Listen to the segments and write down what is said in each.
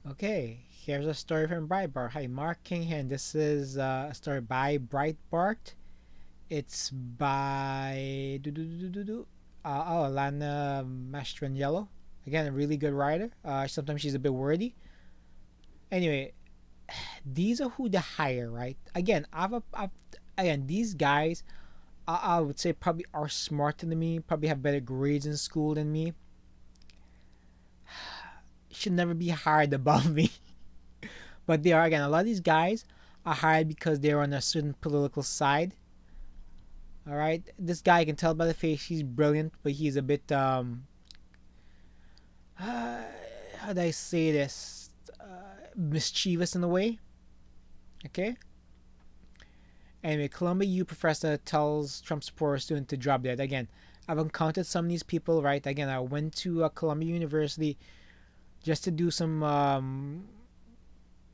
Okay, here's a story from Breitbart. Hi, MarkKing here, and this is a story by Breitbart. It's by Alana Mastraniello. Again, a really good writer. Sometimes she's a bit wordy. Anyway, these are who they hire, right? Again, again, these guys, I would say probably are smarter than me, probably have better grades in school than me. Should never be hired above me. But they are, again, a lot of these guys are hired because they're on a certain political side. All right, this guy, I can tell by the face, he's brilliant, but he's a bit how do I say this, mischievous in a way. Okay. Anyway, Columbia U professor tells Trump supporter student to drop dead. Again, I've encountered some of these people. Right. Again, I went to Columbia University just to do some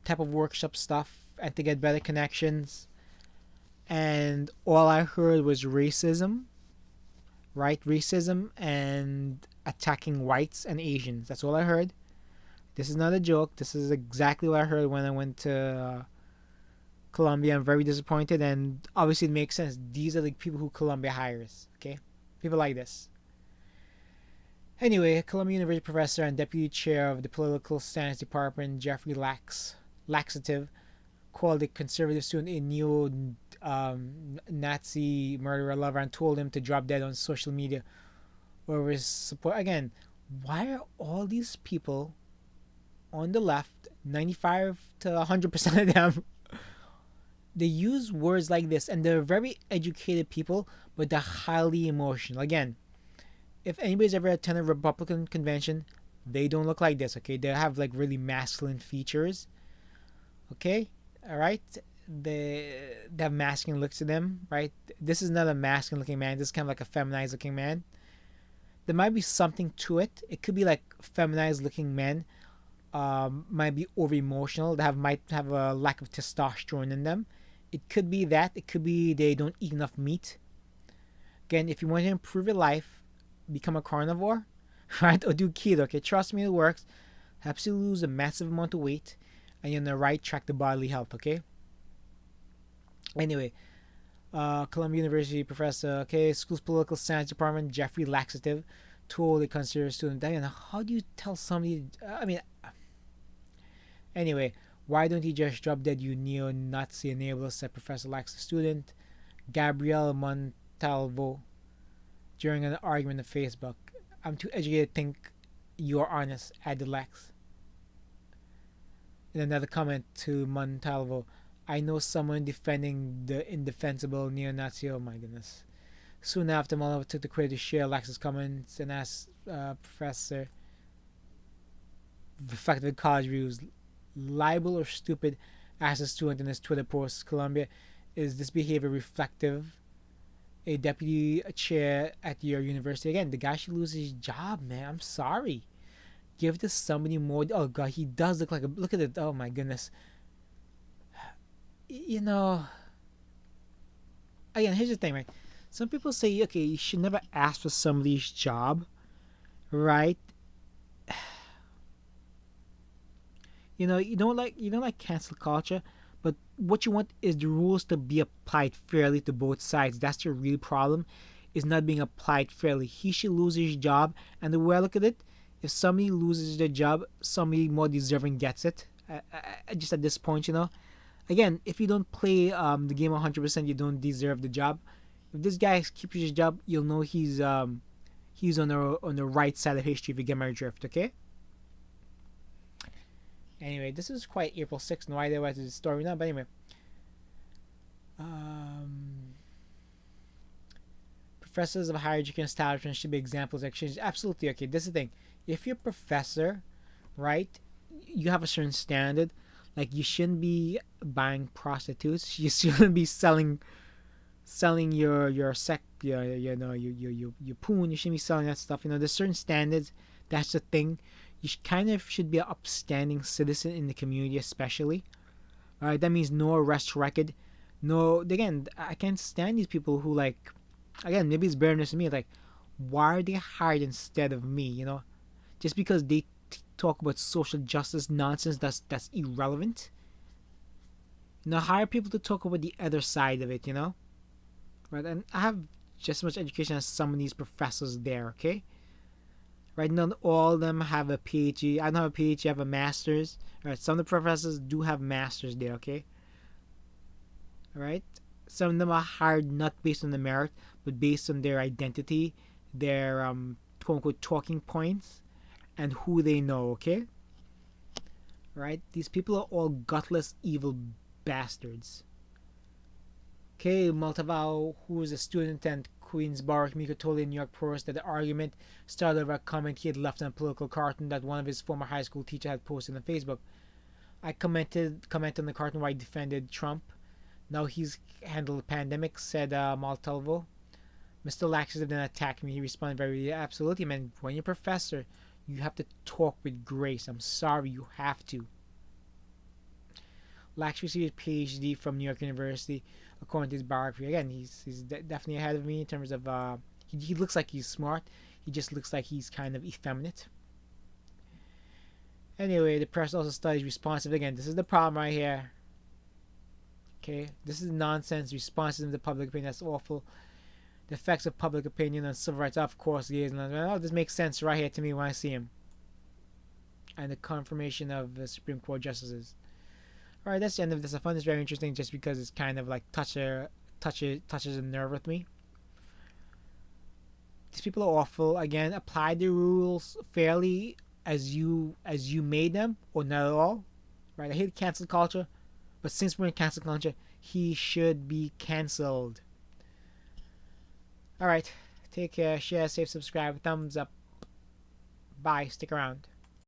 type of workshop stuff and to get better connections. And all I heard was racism, right? Racism and attacking whites and Asians. That's all I heard. This is not a joke. This is exactly what I heard when I went to Colombia. I'm very disappointed, and obviously it makes sense. These are the people who Colombia hires. Okay, people like this. Anyway, Columbia University professor and deputy chair of the political science department, Jeffrey Laxative, called the conservative student a neo Nazi murderer lover and told him to drop dead on social media or his support. Again, why are all these people on the left, 95 to 100% of them, they use words like this, and they're very educated people, but they're highly emotional. Again, if anybody's ever attended a Republican convention, they don't look like this, okay? They have like really masculine features, okay? All right? They have masculine looks to them, right? This is not a masculine looking man. This is kind of like a feminized looking man. There might be something to it. It could be like feminized looking men might be over emotional. They might have a lack of testosterone in them. It could be that. It could be they don't eat enough meat. Again, if you want to improve your life, become a carnivore, right? Or do keto. Okay, trust me, it works. Helps you lose a massive amount of weight, and you're on the right track to bodily health. Okay. Anyway, Columbia University professor, okay, school's political science department, Jeffrey Laxative, told a conservative student, Diana, how do you tell somebody? I mean, anyway, why don't you just drop dead, you neo-Nazi enabler? Said Professor Lax's student, Gabrielle Montalvo, during an argument on Facebook. I'm too educated to think you're honest, added Lax. In another comment to Montalvo, I know someone defending the indefensible neo-Nazi. Oh my goodness. Soon after, Montalvo took the credit to share Lax's comments and asked Professor the fact that college views liable or stupid, asked a student in his Twitter post. Colombia, is this behavior reflective? A deputy chair at your university. Again, the guy should lose his job, man. I'm sorry. Give this somebody more. Oh god, he does look like a. Look at it. Oh my goodness. You know. Again, here's the thing, right? Some people say, okay, you should never ask for somebody's job, right? You don't like cancel culture, but what you want is the rules to be applied fairly to both sides. That's the real problem, is not being applied fairly. He should lose his job, and the way I look at it, if somebody loses their job, somebody more deserving gets it. Just at this point, again, if you don't play the game 100%, you don't deserve the job. If this guy keeps his job, you'll know he's on the right side of history. If you get my drift, okay? Anyway, this is quite April 6th. No idea what the story now, but anyway. Um, Professors of higher education establishments should be examples of exchange. Absolutely, okay. This is the thing. If you're a professor, right, you have a certain standard. Like, you shouldn't be buying prostitutes. You shouldn't be selling your sec your poon. You shouldn't be selling that stuff. There's certain standards. That's the thing. You kind of should be an upstanding citizen in the community, especially. All right, that means no arrest record. No, again, I can't stand these people who, like, again, maybe it's bitterness to me. Like, why are they hired instead of me? Just because they talk about social justice nonsense that's irrelevant. Hire people to talk about the other side of it, right? And I have just as much education as some of these professors there, okay? Right? Not all of them have a PhD. I don't have a PhD, I have a master's. Right? Some of the professors do have masters there, okay? Right? Some of them are hired not based on the merit, but based on their identity, their quote unquote talking points, and who they know, okay? Right? These people are all gutless, evil bastards. Okay, Maltavao, who is a student at Queensborough Community told the New York Post that the argument started over a comment he had left on a political cartoon that one of his former high school teachers had posted on Facebook. I commented on the cartoon where he defended Trump. Now he's handled the pandemic, said Maltalvo. Mr. Laxative didn't attack me. He responded very absolutely, man. When you're a professor, you have to talk with grace. I'm sorry, you have to. Lax received a PhD from New York University, according to his biography. Again, he's definitely ahead of me in terms of he looks like he's smart. He just looks like he's kind of effeminate. Anyway, the press also studies responsive. Again, this is the problem right here. Okay, this is nonsense. Responsive to public opinion. That's awful. The effects of public opinion on civil rights, of course, gays and oh, this makes sense right here to me when I see him. And the confirmation of the Supreme Court justices. Alright, that's the end of this. I found this very interesting just because it's kind of like touches a nerve with me. These people are awful. Again, apply the rules fairly as you made them, or not at all. Right? I hate cancel culture, but since we're in cancel culture, he should be cancelled. Alright, take care, share, save, subscribe, thumbs up. Bye, stick around.